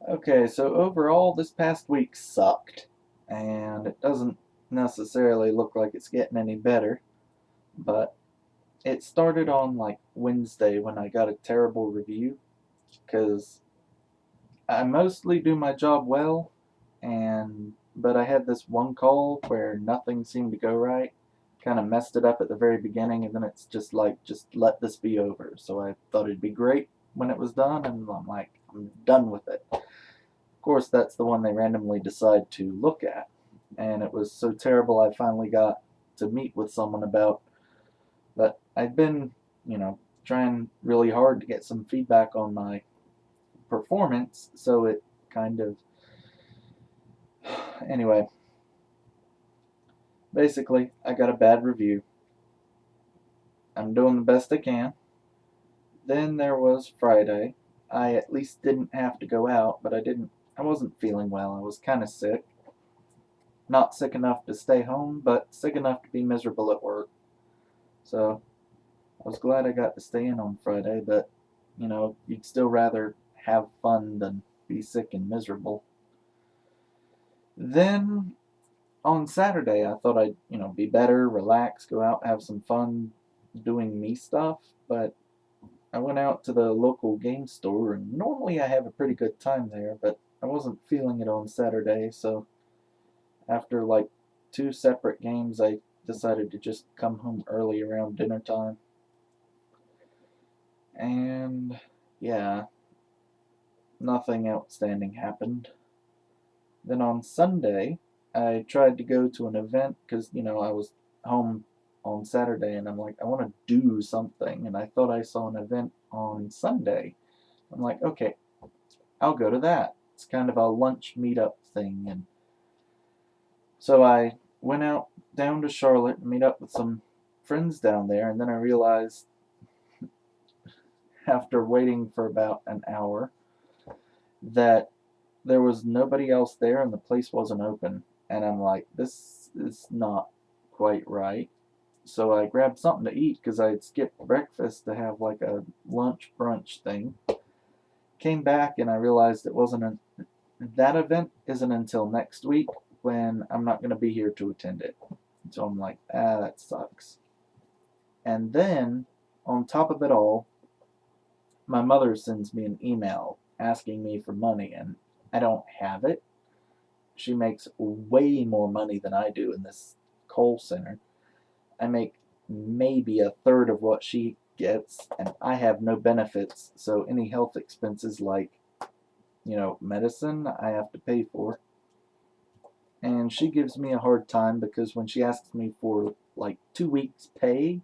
Okay, so overall, this past week sucked, and it doesn't necessarily look like it's getting any better, but it started on like Wednesday when I got a terrible review because I mostly do my job well, and but I had this one call where nothing seemed to go right, kind of messed it up at the very beginning, and then it's just like, just let this be over. So I thought it'd be great when it was done, and I'm like, I'm done with it. Of course, that's the one they randomly decide to look at. And it was so terrible I finally got to meet with someone about. But I'd been, trying really hard to get some feedback on my performance, so it kind of. Anyway, basically, I got a bad review. I'm doing the best I can. Then there was Friday. I at least didn't have to go out, but I wasn't feeling well. I was kind of sick. Not sick enough to stay home, but sick enough to be miserable at work. So I was glad I got to stay in on Friday, but you'd still rather have fun than be sick and miserable. Then on Saturday, I thought I'd, be better, relax, go out, have some fun doing me stuff, but I went out to the local game store, and normally I have a pretty good time there, but I wasn't feeling it on Saturday, so after like two separate games, I decided to just come home early around dinner time. And yeah, nothing outstanding happened. Then on Sunday, I tried to go to an event because, I was home on Saturday and I'm like, I want to do something. And I thought I saw an event on Sunday. I'm like, okay, I'll go to that. It's kind of a lunch meetup thing. And so I went out down to Charlotte and meet up with some friends down there. And then I realized after waiting for about an hour that there was nobody else there and the place wasn't open. And I'm like, this is not quite right. So I grabbed something to eat because I had skipped breakfast to have like a lunch brunch thing. Came back and I realized that event isn't until next week when I'm not going to be here to attend it. So I'm like, that sucks. And then on top of it all, my mother sends me an email asking me for money and I don't have it. She makes way more money than I do in this call center. I make maybe a third of what she gets, and I have no benefits, so any health expenses like, medicine, I have to pay for. And she gives me a hard time because when she asks me for like 2 weeks' pay,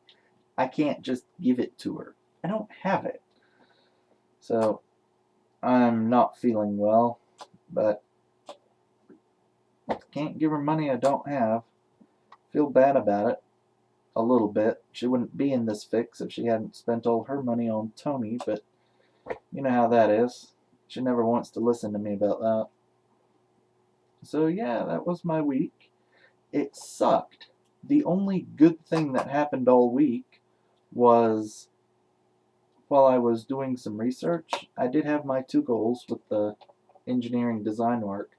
I can't just give it to her. I don't have it. So I'm not feeling well, but can't give her money I don't have. Feel bad about it a little bit. She wouldn't be in this fix if she hadn't spent all her money on Tony, but you know how that is. She never wants to listen to me about that. So yeah, that was my week. It sucked. The only good thing that happened all week was while I was doing some research, I did have my two goals with the engineering design work.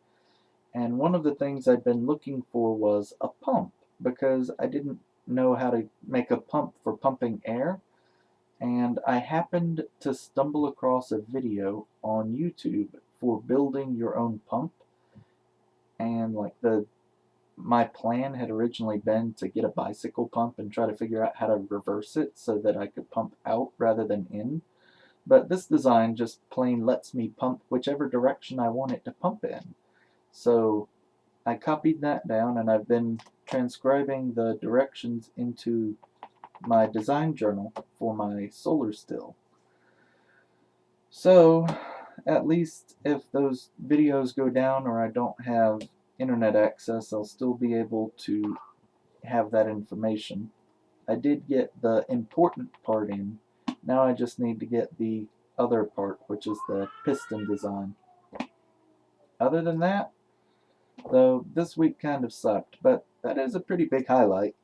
And one of the things I'd been looking for was a pump because I didn't know how to make a pump for pumping air. And I happened to stumble across a video on YouTube for building your own pump. And like my plan had originally been to get a bicycle pump and try to figure out how to reverse it so that I could pump out rather than in. But this design just plain lets me pump whichever direction I want it to pump in. So I copied that down and I've been transcribing the directions into my design journal for my solar still. So at least if those videos go down or I don't have internet access, I'll still be able to have that information. I did get the important part in. Now I just need to get the other part, which is the piston design. Other than that, though, this week kind of sucked, but that is a pretty big highlight.